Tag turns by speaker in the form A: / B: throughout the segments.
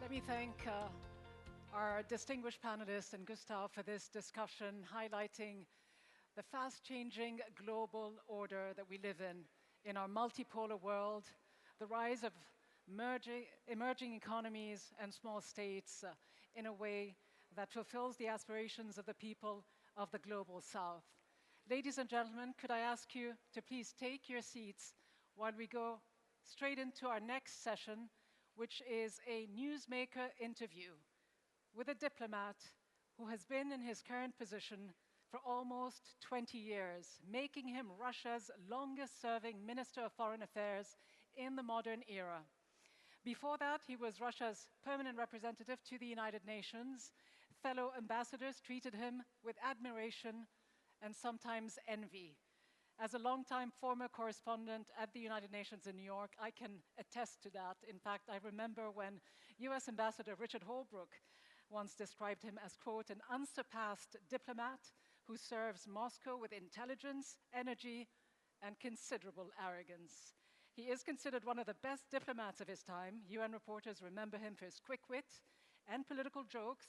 A: Let me thank our distinguished panelists and Gustav for this discussion highlighting the fast-changing global order that we live in our multipolar world, the rise of emerging economies and small states in a way that fulfills the aspirations of the people of the global South. Ladies and gentlemen, could I ask you to please take your seats while we go straight into our next session, which is a Newsmaker interview with a diplomat who has been in his current position for almost 20 years, making him Russia's longest-serving Minister of Foreign Affairs in the modern era. Before that, he was Russia's permanent representative to the United Nations. Fellow ambassadors treated him with admiration and sometimes envy. As a longtime former correspondent at the United Nations in New York, I can attest to that. In fact, I remember when US Ambassador Richard Holbrooke once described him as, quote, an unsurpassed diplomat who serves Moscow with intelligence, energy, and considerable arrogance. He is considered one of the best diplomats of his time. UN reporters remember him for his quick wit and political jokes.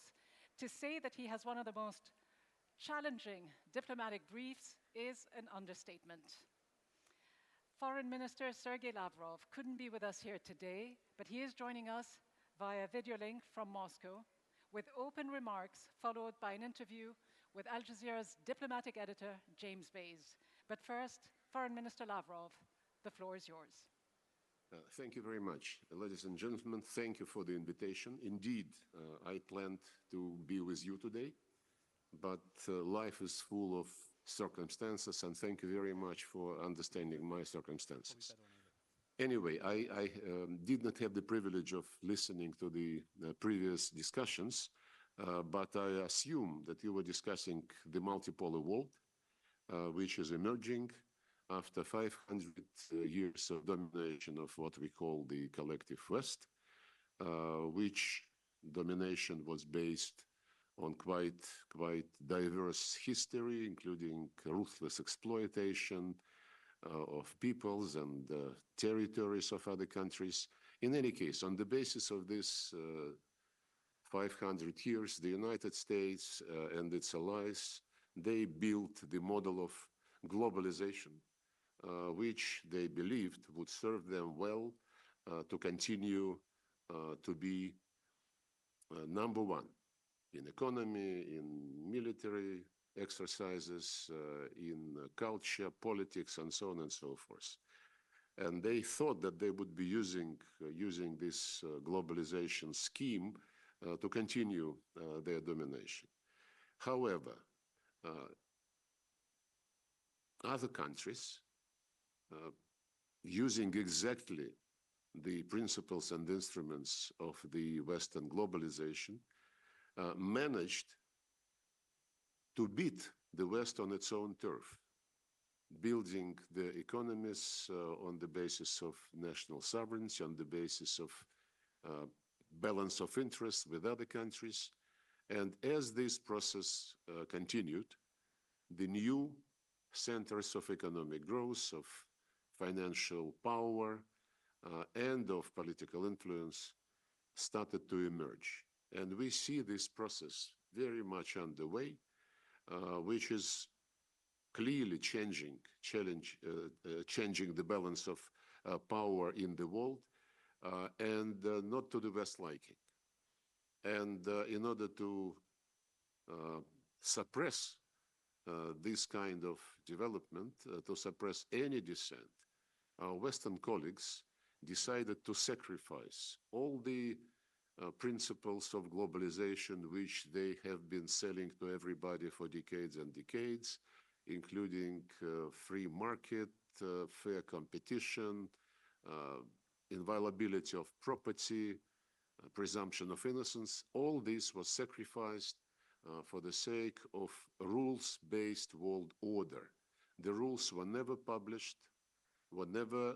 A: To say that he has one of the most challenging diplomatic briefs is an understatement. Foreign Minister Sergey Lavrov couldn't be with us here today, but he is joining us via video link from Moscow with open remarks followed by an interview with Al Jazeera's diplomatic editor, James Bays. But first, Foreign Minister Lavrov, the floor is yours.
B: Thank you very much. Ladies and gentlemen, thank you for the invitation. Indeed, I planned to be with you today, but life is full of circumstances, and thank you very much for understanding my circumstances. Anyway, I did not have the privilege of listening to the previous discussions, but I assume that you were discussing the multipolar world, which is emerging after 500 years of domination of what we call the collective West, which domination was based on quite diverse history, including ruthless exploitation of peoples and territories of other countries. In any case, on the basis of this 500 years, the United States and its allies, they built the model of globalization, which they believed would serve them well to continue to be number one in economy, in military exercises, in culture, politics, and so on and so forth. And they thought that they would be using this globalization scheme to continue their domination. However, other countries, using exactly the principles and instruments of the Western globalization, managed to beat the West on its own turf, building the economies on the basis of national sovereignty, on the basis of balance of interests with other countries. And as this process continued, the new centers of economic growth, of financial power, and of political influence started to emerge. And we see this process very much underway, which is clearly changing the balance of power in the world, and not to the West liking. And in order to suppress this kind of development, to suppress any dissent, our Western colleagues decided to sacrifice all the principles of globalization which they have been selling to everybody for decades and decades, including free market, fair competition, inviolability of property, presumption of innocence. All this was sacrificed for the sake of rules-based world order. The rules were never published, were never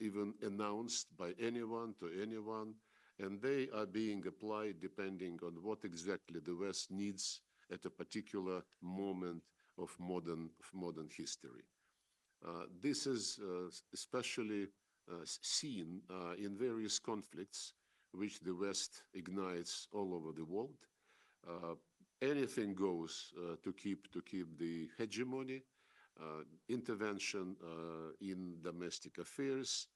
B: even announced by anyone to anyone, and they are being applied depending on what exactly the West needs at a particular moment of modern history. This is especially seen in various conflicts which the West ignites all over the world. Anything goes to keep the hegemony, intervention in domestic affairs,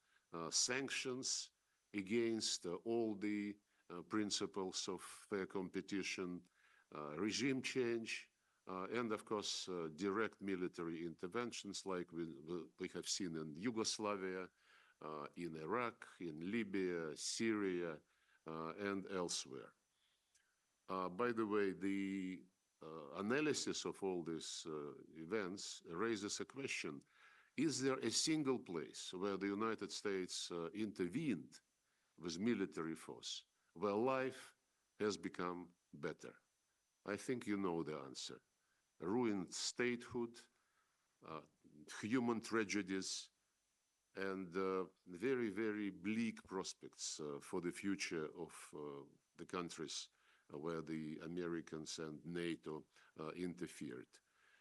B: sanctions against all the principles of fair competition, regime change, and of course, direct military interventions like we have seen in Yugoslavia, in Iraq, in Libya, Syria, and elsewhere. By the way, the analysis of all these events raises a question. Is there a single place where the United States intervened with military force, where life has become better? I think you know the answer. Ruined statehood, human tragedies, and very, very bleak prospects for the future of the countries where the Americans and NATO interfered.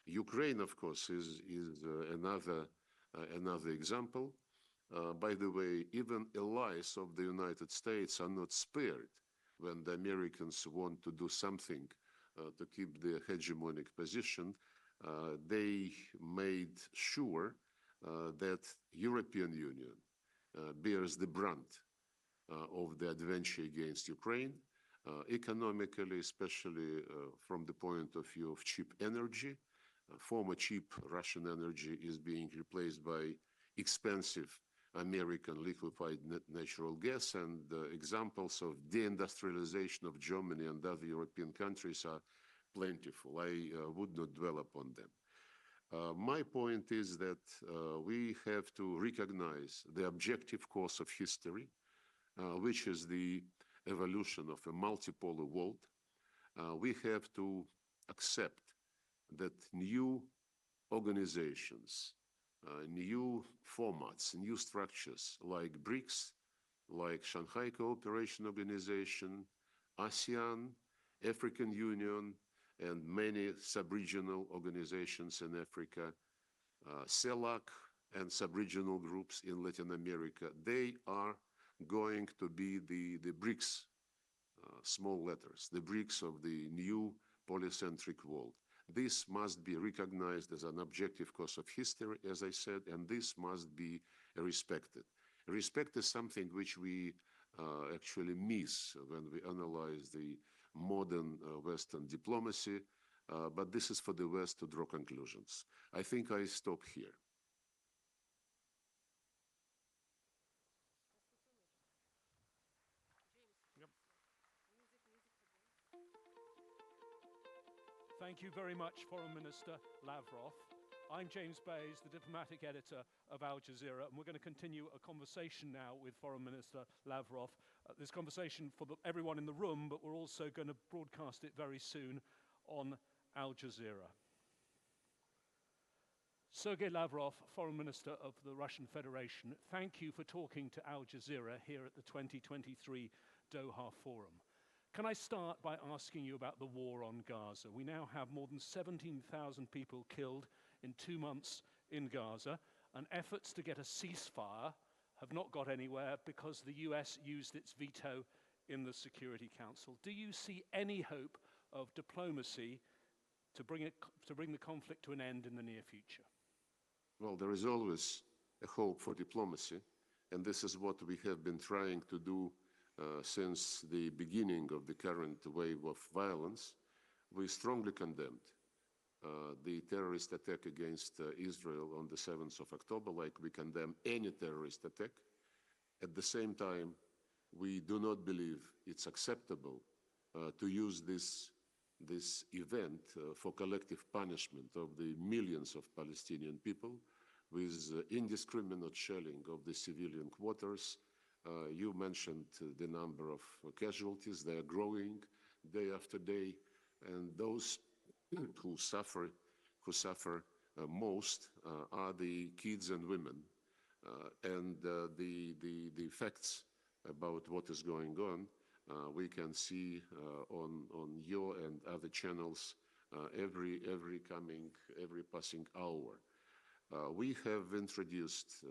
B: Ukraine, of course, is another example. By the way, even allies of the United States are not spared when the Americans want to do something to keep their hegemonic position. They made sure that European Union bears the brunt of the adventure against Ukraine, economically, especially from the point of view of cheap energy. Former cheap Russian energy is being replaced by expensive American liquefied natural gas, and examples of deindustrialization of Germany and other European countries are plentiful. I would not dwell upon them. My point is that we have to recognize the objective course of history, which is the evolution of a multipolar world. We have to accept that new organizations, new formats, new structures like BRICS, like Shanghai Cooperation Organization, ASEAN, African Union, and many sub-regional organizations in Africa, CELAC and sub-regional groups in Latin America, they are going to be the BRICS, small letters, the BRICS of the new polycentric world. This must be recognized as an objective course of history, as I said, and this must be respected. Respect is something which we actually miss when we analyze the modern Western diplomacy, but this is for the West to draw conclusions. I think I stop here.
C: Thank you very much, Foreign Minister Lavrov. I'm James Bays, the diplomatic editor of Al Jazeera, and we're going to continue a conversation now with Foreign Minister Lavrov. This conversation for everyone in the room, but we're also going to broadcast it very soon on Al Jazeera. Sergey Lavrov, Foreign Minister of the Russian Federation, thank you for talking to Al Jazeera here at the 2023 Doha Forum. Can I start by asking you about the war on Gaza? We now have more than 17,000 people killed in 2 months in Gaza, and efforts to get a ceasefire have not got anywhere because the US used its veto in the Security Council. Do you see any hope of diplomacy to bring the conflict to an end in the near future?
B: Well, there is always a hope for diplomacy, and this is what we have been trying to do since the beginning of the current wave of violence. We strongly condemned the terrorist attack against Israel on the 7th of October, like we condemn any terrorist attack. At the same time, we do not believe it's acceptable to use this event for collective punishment of the millions of Palestinian people with indiscriminate shelling of the civilian quarters. You mentioned the number of casualties. They are growing day after day, and those who suffer most are the kids and women. And the facts about what is going on we can see on your and other channels every passing hour. We have introduced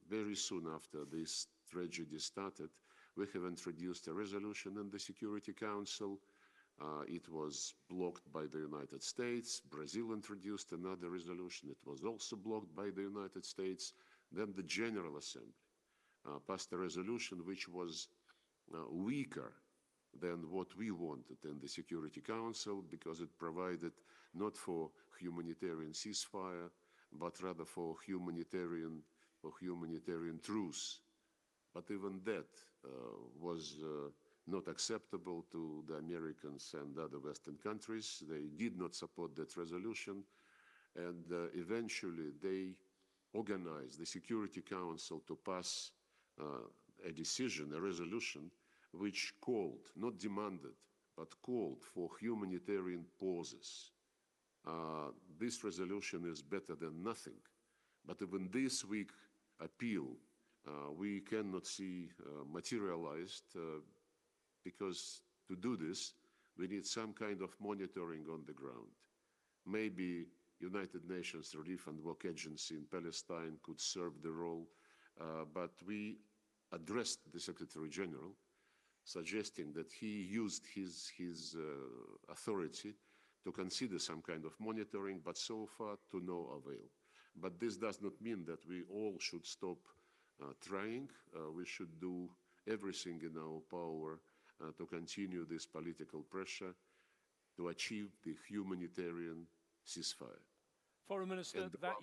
B: very soon after this tragedy started, We have introduced a resolution in the Security Council. It was blocked by the United States. Brazil introduced another resolution. It was also blocked by the United States. Then the General Assembly passed a resolution which was weaker than what we wanted in the Security Council, because it provided not for humanitarian ceasefire, but rather for humanitarian truce. But even that was not acceptable to the Americans and other Western countries. They did not support that resolution, and eventually they organized the Security Council to pass a decision, a resolution, which called, not demanded, but called for humanitarian pauses. This resolution is better than nothing, but even this weak appeal we cannot see materialized, because to do this, we need some kind of monitoring on the ground. Maybe United Nations Relief and Work Agency in Palestine could serve the role, but we addressed the Secretary General, suggesting that he used his authority to consider some kind of monitoring, but so far to no avail. But this does not mean that we all should stop trying. We should do everything in our power to continue this political pressure to achieve the humanitarian ceasefire.
C: Foreign Minister, that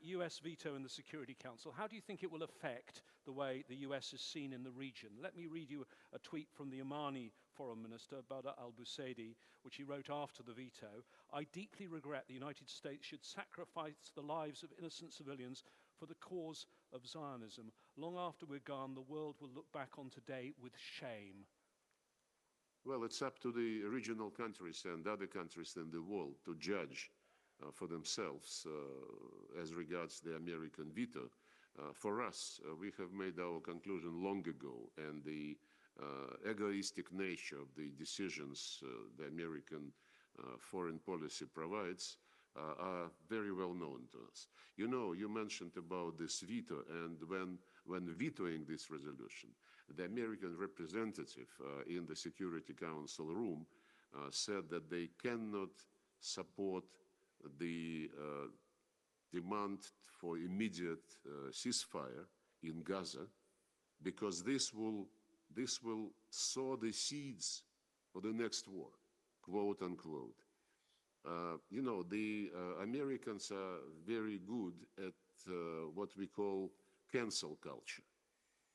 C: US veto in the Security Council, how do you think it will affect the way the US is seen in the region? Let me read you a tweet from the Omani Foreign Minister, Badr al-Busaidi, which he wrote after the veto. "I deeply regret the United States should sacrifice the lives of innocent civilians for the cause of Zionism. Long after we're gone, the world will look back on today with shame."
B: Well, it's up to the regional countries and other countries in the world to judge for themselves as regards the American veto. For us, we have made our conclusion long ago, and the egoistic nature of the decisions the American foreign policy provides are very well known to us. You know, you mentioned about this veto, and when vetoing this resolution, the American representative in the Security Council room said that they cannot support the demand for immediate ceasefire in Gaza, because this will sow the seeds for the next war, quote unquote. You know, the Americans are very good at what we call cancel culture.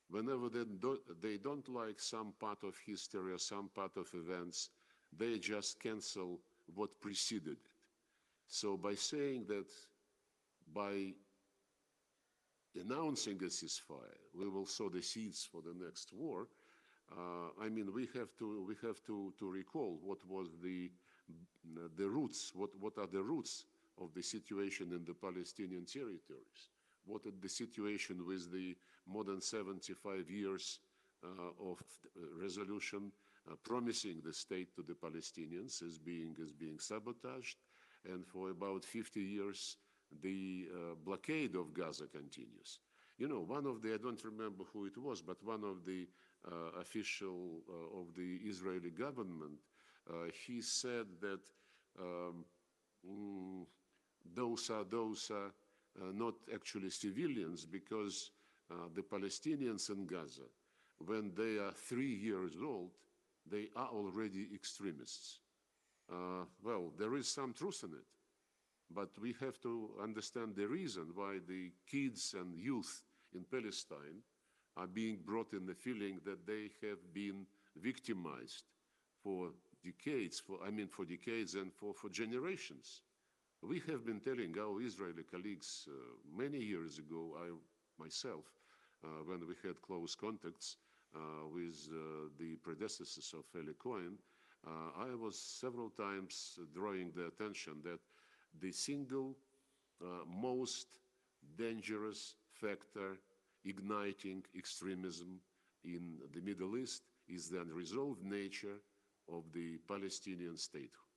B: Whenever they don't like some part of history or some part of events, they just cancel what preceded it. So by saying that, by announcing a ceasefire, we will sow the seeds for the next war, I mean, we have to recall what was the roots, what are the roots of the situation in the Palestinian territories. What is the situation with the more than 75 years of resolution promising the state to the Palestinians is being sabotaged, and for about 50 years the blockade of Gaza continues. You know, one of the, I don't remember who it was, but one of the official of the Israeli government, he said that those are not actually civilians, because the Palestinians in Gaza, when they are 3 years old, they are already extremists. Well, there is some truth in it, but we have to understand the reason why the kids and youth in Palestine are being brought in the feeling that they have been victimized for decades, for decades and for generations. We have been telling our Israeli colleagues many years ago, I myself, when we had close contacts with the predecessors of Eli Cohen, I was several times drawing the attention that the single most dangerous factor igniting extremism in the Middle East is the unresolved nature of the Palestinian statehood.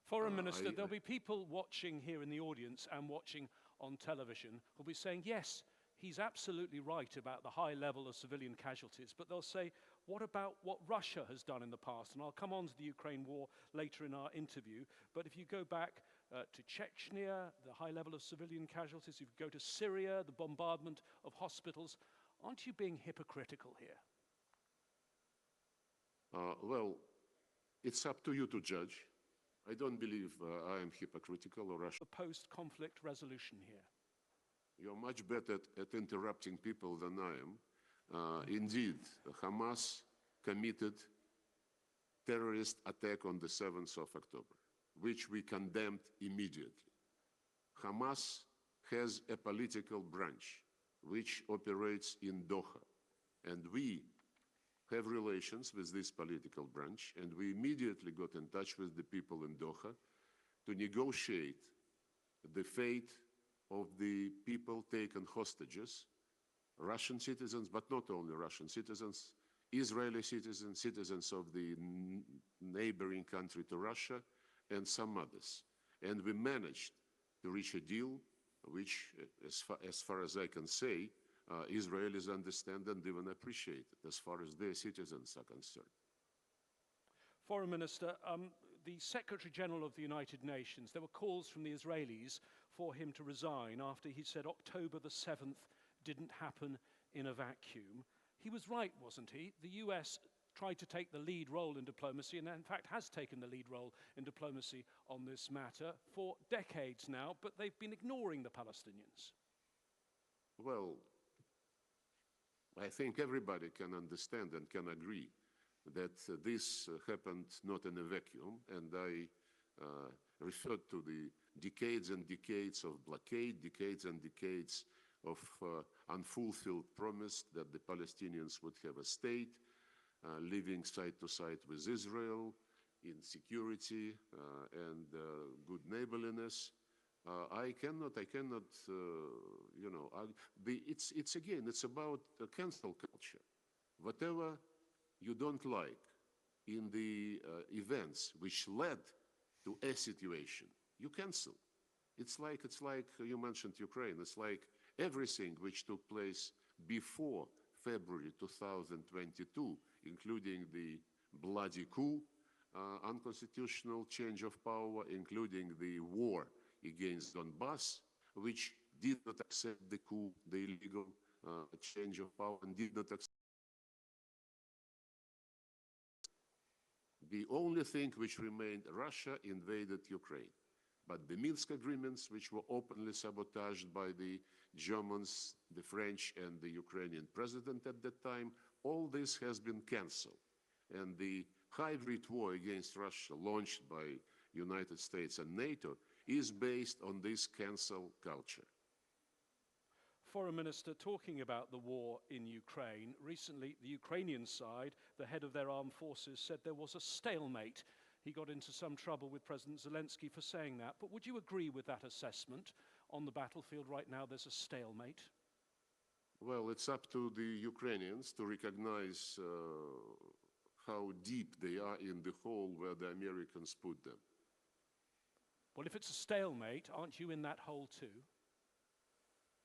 C: Foreign Minister, there'll be people watching here in the audience and watching on television who'll be saying, yes, he's absolutely right about the high level of civilian casualties, but they'll say, what about what Russia has done in the past? And I'll come on to the Ukraine war later in our interview, but if you go back to Chechnya, the high level of civilian casualties, if you go to Syria, the bombardment of hospitals, aren't you being hypocritical here?
B: Well, it's up to you to judge. I don't believe I am hypocritical or Russian.
C: The post-conflict resolution here.
B: You're much better at interrupting people than I am. Indeed, Hamas committed terrorist attack on the 7th of October, which we condemned immediately. Hamas has a political branch which operates in Doha, and we have relations with this political branch, and we immediately got in touch with the people in Doha to negotiate the fate of the people taken hostages, Russian citizens, but not only Russian citizens, Israeli citizens, citizens of the neighboring country to Russia, and some others. And we managed to reach a deal which, as far as I can say, Israelis understand and even appreciate it as far as their citizens are concerned.
C: Foreign Minister, the Secretary General of the United Nations, there were calls from the Israelis for him to resign after he said October the 7th didn't happen in a vacuum. He was right, wasn't he? The US tried to take the lead role in diplomacy, and in fact has taken the lead role in diplomacy on this matter for decades now, but they've been ignoring the Palestinians.
B: Well, I think everybody can understand and can agree that this happened not in a vacuum, and I referred to the decades and decades of blockade, decades and decades of unfulfilled promise that the Palestinians would have a state, living side to side with Israel in security and good neighborliness. I cannot, you know, it's again, it's about cancel culture. Whatever you don't like in the events which led to a situation, you cancel. It's like you mentioned Ukraine. It's like everything which took place before February 2022, including the bloody coup, unconstitutional change of power, including the war against Donbass, which did not accept the coup, the illegal change of power, and did not accept. The only thing which remained, Russia invaded Ukraine. But the Minsk agreements, which were openly sabotaged by the Germans, the French, and the Ukrainian president at that time, all this has been cancelled. And the hybrid war against Russia launched by United States and NATO is based on this cancel culture.
C: Foreign Minister, talking about the war in Ukraine, recently the Ukrainian side, the head of their armed forces, said there was a stalemate. He got into some trouble with President Zelensky for saying that. But would you agree with that assessment? On the battlefield right now, there's a stalemate.
B: Well, it's up to the Ukrainians to recognize how deep they are in the hole where the Americans put them.
C: Well, if it's a stalemate, aren't you in that hole too?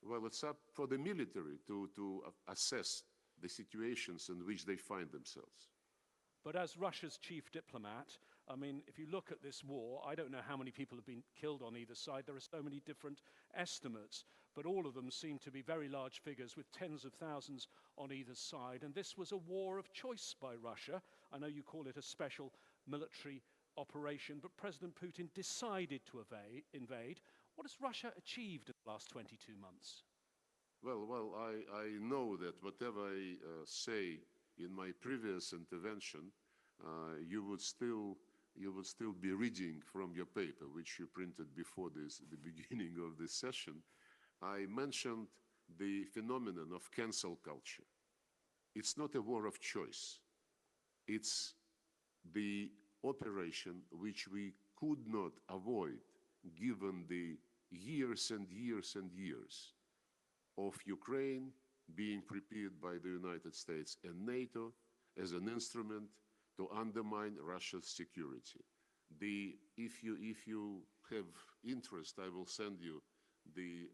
B: Well, it's up for the military to assess the situations in which they find themselves.
C: But as Russia's chief diplomat, I mean, if you look at this war, I don't know how many people have been killed on either side. There are so many different estimates, but all of them seem to be very large figures with tens of thousands on either side. And this was a war of choice by Russia. I know you call it a special military operation, but President Putin decided to invade. What has Russia achieved in the last 22 months?
B: Well, I know that whatever I say in my previous intervention, you would still be reading from your paper, which you printed before the beginning of this session. I mentioned the phenomenon of cancel culture. It's not a war of choice. It's the operation which we could not avoid given the years and years and years of Ukraine being prepared by the United States and NATO as an instrument to undermine Russia's security. If you have interest, I will send you the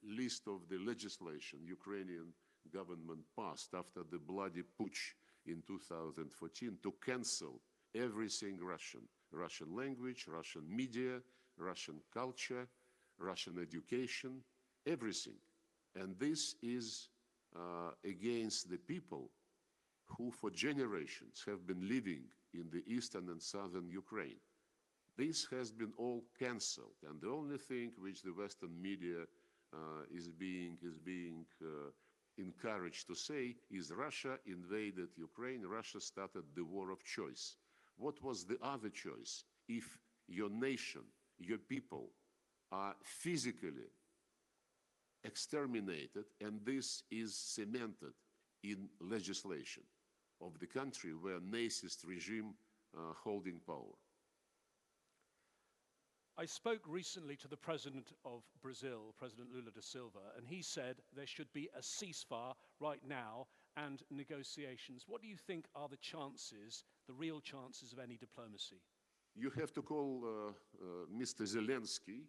B: list of the legislation Ukrainian government passed after the bloody putsch in 2014 to cancel everything Russian. Russian language, Russian media, Russian culture, Russian education, everything. And this is against the people who for generations have been living in the eastern and southern Ukraine. This has been all cancelled, and the only thing which the Western media is being encouraged to say is Russia invaded Ukraine, Russia started the war of choice. What was the other choice? If your nation, your people are physically exterminated, and this is cemented in legislation of the country where Nazist regime holding power.
C: I spoke recently to the president of Brazil, President Lula da Silva, and he said there should be a ceasefire right now and negotiations. What do you think are the chances, the real chances of any diplomacy?
B: You have to call Mr. Zelensky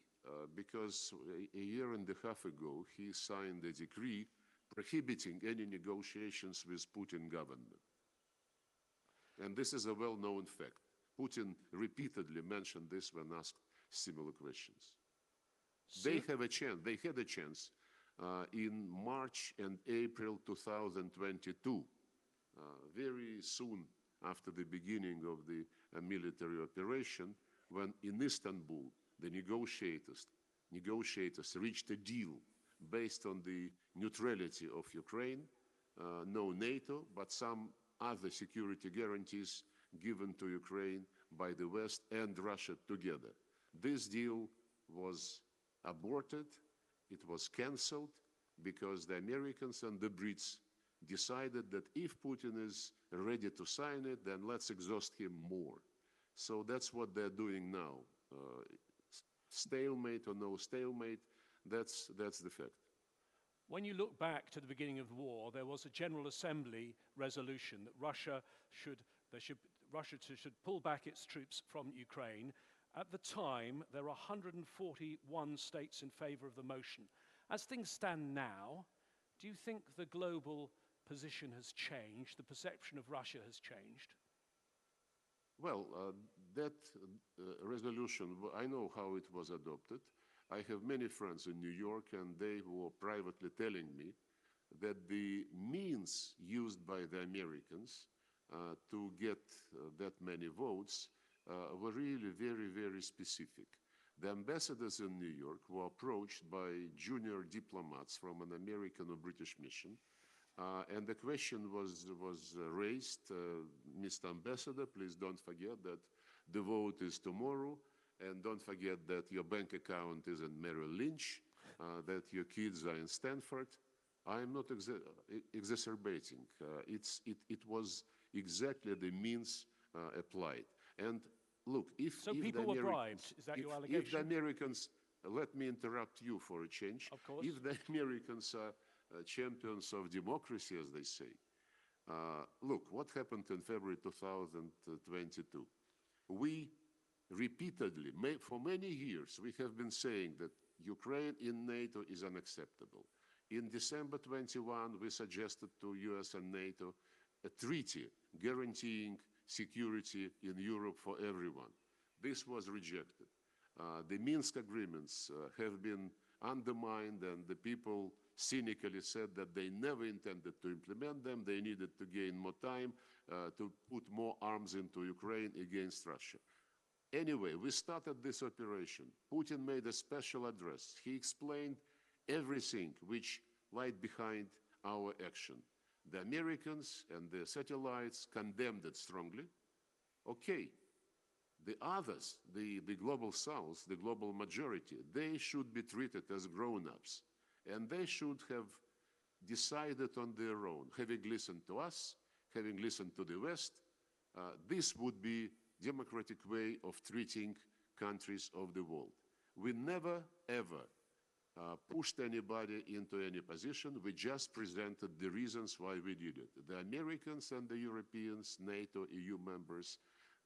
B: because a year and a half ago he signed a decree prohibiting any negotiations with Putin government. And this is a well-known fact. Putin repeatedly mentioned this when asked similar questions.
C: So
B: they had a chance in March and April 2022, very soon after the beginning of the military operation, when in Istanbul the negotiators reached a deal based on the neutrality of Ukraine, no NATO, but some other security guarantees given to Ukraine by the West and Russia together. This deal was aborted, it was cancelled, because the Americans and the Brits decided that if Putin is ready to sign it, then let's exhaust him more. So that's what they're doing now. Stalemate or no stalemate, that's the fact.
C: when you look back to the beginning of the war, there was a General Assembly resolution that Russia should pull back its troops from Ukraine. At the time, there were 141 states in favor of the motion. As things stand now, do you think the global position has changed, the perception of Russia has changed?
B: Well, that resolution, I know how it was adopted. I have many friends in New York, and they were privately telling me that the means used by the Americans to get that many votes were really very, very specific. The ambassadors in New York were approached by junior diplomats from an American or British mission, and the question was raised, Mr. Ambassador, please don't forget that the vote is tomorrow, and don't forget that your bank account is in Merrill Lynch, that your kids are in Stanford. I am not exacerbating. It was exactly the means applied. And look, if
C: people were bribed, is that your allegation?
B: If the Americans, let me interrupt you for a change.
C: Of course.
B: If the Americans are champions of democracy, as they say, look, what happened in February 2022? We repeatedly, for many years, we have been saying that Ukraine in NATO is unacceptable. In December 21, we suggested to US and NATO a treaty guaranteeing security in Europe for everyone. This was rejected. The Minsk agreements have been undermined, and the people cynically said that they never intended to implement them. They needed to gain more time to put more arms into Ukraine against Russia. Anyway, we started this operation. Putin made a special address. He explained everything which lied behind our action. The Americans and the satellites condemned it strongly. Okay, the others, the global south, the global majority, they should be treated as grown-ups. And they should have decided on their own, having listened to us, having listened to the West. This would be democratic way of treating countries of the world. We never, ever pushed anybody into any position. We just presented the reasons why we did it. The Americans and the Europeans, NATO, EU members,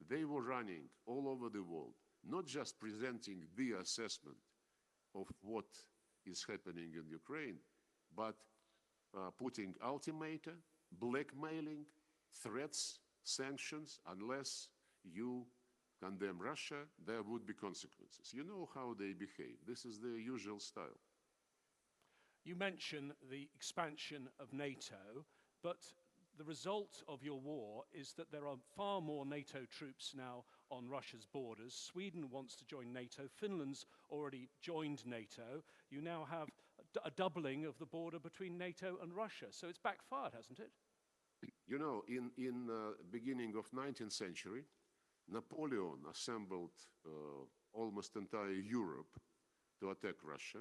B: they were running all over the world, not just presenting the assessment of what is happening in Ukraine, but putting ultimatum, blackmailing, threats, sanctions, unless you condemn Russia, there would be consequences. You know how they behave. This is their usual style.
C: You mention the expansion of NATO, but the result of your war is that there are far more NATO troops now on Russia's borders. Sweden wants to join NATO. Finland's already joined NATO. You now have a doubling of the border between NATO and Russia. So it's backfired, hasn't it?
B: You know, in beginning of 19th century, Napoleon assembled almost entire Europe to attack Russia,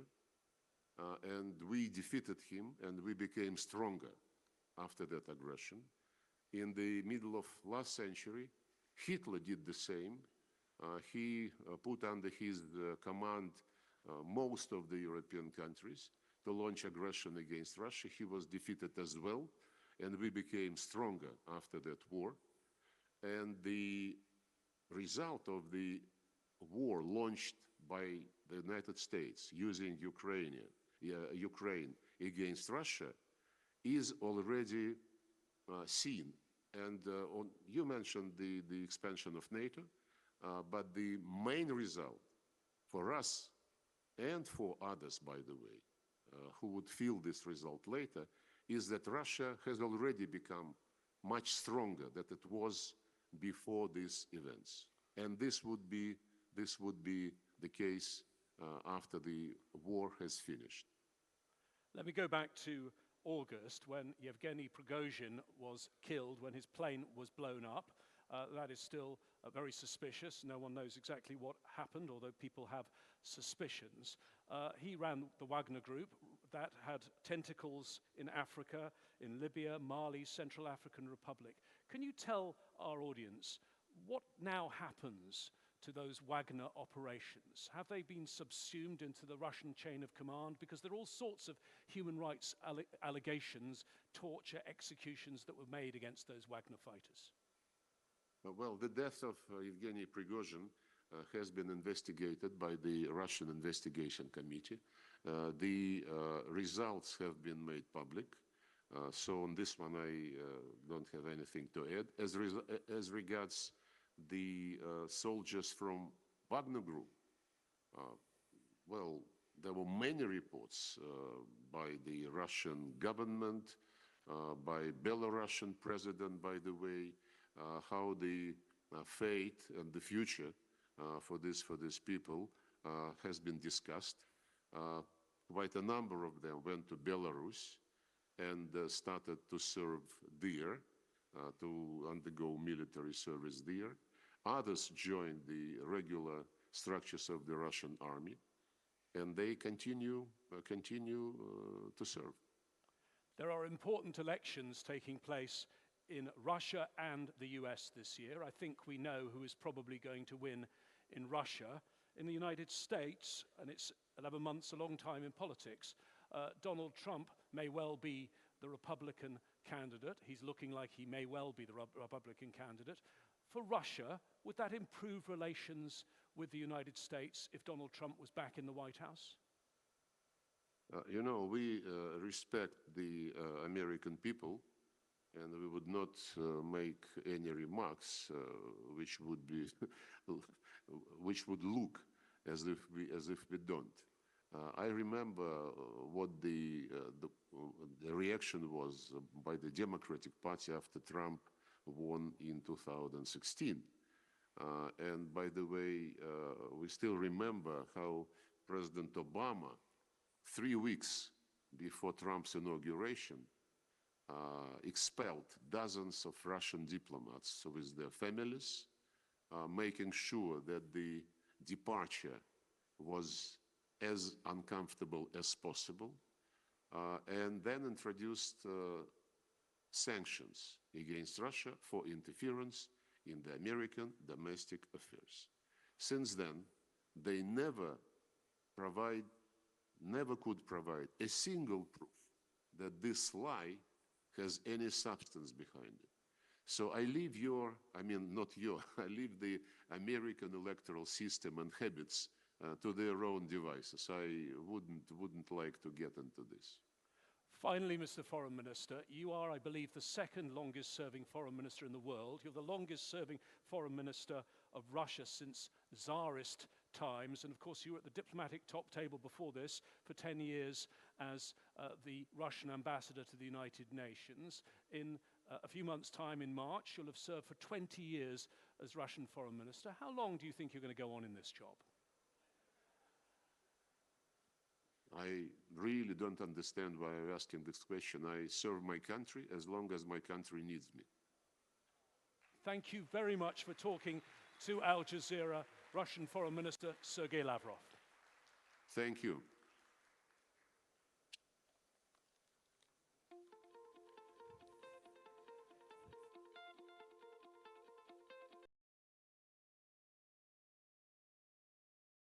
B: and we defeated him, and we became stronger after that aggression. In the middle of last century, Hitler did the same. He put under his command most of the European countries to launch aggression against Russia. He was defeated as well, and we became stronger after that war. And the result of the war launched by the United States using Ukraine against Russia is already seen. And you mentioned the expansion of NATO, but the main result for us and for others, by the way, who would feel this result later, is that Russia has already become much stronger than it was before these events. And this would be the case after the war has finished.
C: Let me go back to August, when Yevgeny Prigozhin was killed, when his plane was blown up. That is still very suspicious. No one knows exactly what happened, although people have suspicions. He ran the Wagner Group that had tentacles in Africa, in Libya, Mali, Central African Republic. Can you tell our audience what now happens to those Wagner operations? Have they been subsumed into the Russian chain of command? Because there are all sorts of human rights allegations, torture, executions that were made against those Wagner fighters.
B: Well, the death of Yevgeny Prigozhin has been investigated by the Russian Investigation Committee. The results have been made public. So on this one, I don't have anything to add. As regards the soldiers from Wagner Group, well, there were many reports by the Russian government, by Belarusian president, by the way, how the fate and the future for these people has been discussed. Quite a number of them went to Belarus and started to serve there, to undergo military service there. Others joined the regular structures of the Russian army, and they continue to serve.
C: There are important elections taking place in Russia and the US this year. I think we know who is probably going to win in Russia. In the United States, and it's 11 months, a long time in politics, Donald Trump may well be the Republican candidate. He's looking like he may well be the Republican candidate. For Russia, would that improve relations with the United States if Donald Trump was back in the White House?
B: You know, we respect the American people, and we would not make any remarks which would look as if we don't. I remember what the reaction was by the Democratic Party after Trump won in 2016. And by the way, we still remember how President Obama, 3 weeks before Trump's inauguration, expelled dozens of Russian diplomats with their families, making sure that the departure was as uncomfortable as possible, and then introduced sanctions against Russia for interference in the American domestic affairs. Since then, they never could provide a single proof that this lie has any substance behind it. So I leave I leave the American electoral system and habits to their own devices. I wouldn't like to get into this.
C: Finally, Mr. Foreign Minister, you are, I believe, the second longest serving foreign minister in the world. You're the longest serving foreign minister of Russia since Tsarist times. And of course, you were at the diplomatic top table before this for 10 years as the Russian ambassador to the United Nations. In a few months' time in March, you'll have served for 20 years as Russian foreign minister. How long do you think you're going to go on in this job?
B: I really don't understand why you're asking this question. I serve my country as long as my country needs me.
C: Thank you very much for talking to Al Jazeera, Russian Foreign Minister Sergey Lavrov.
B: Thank you.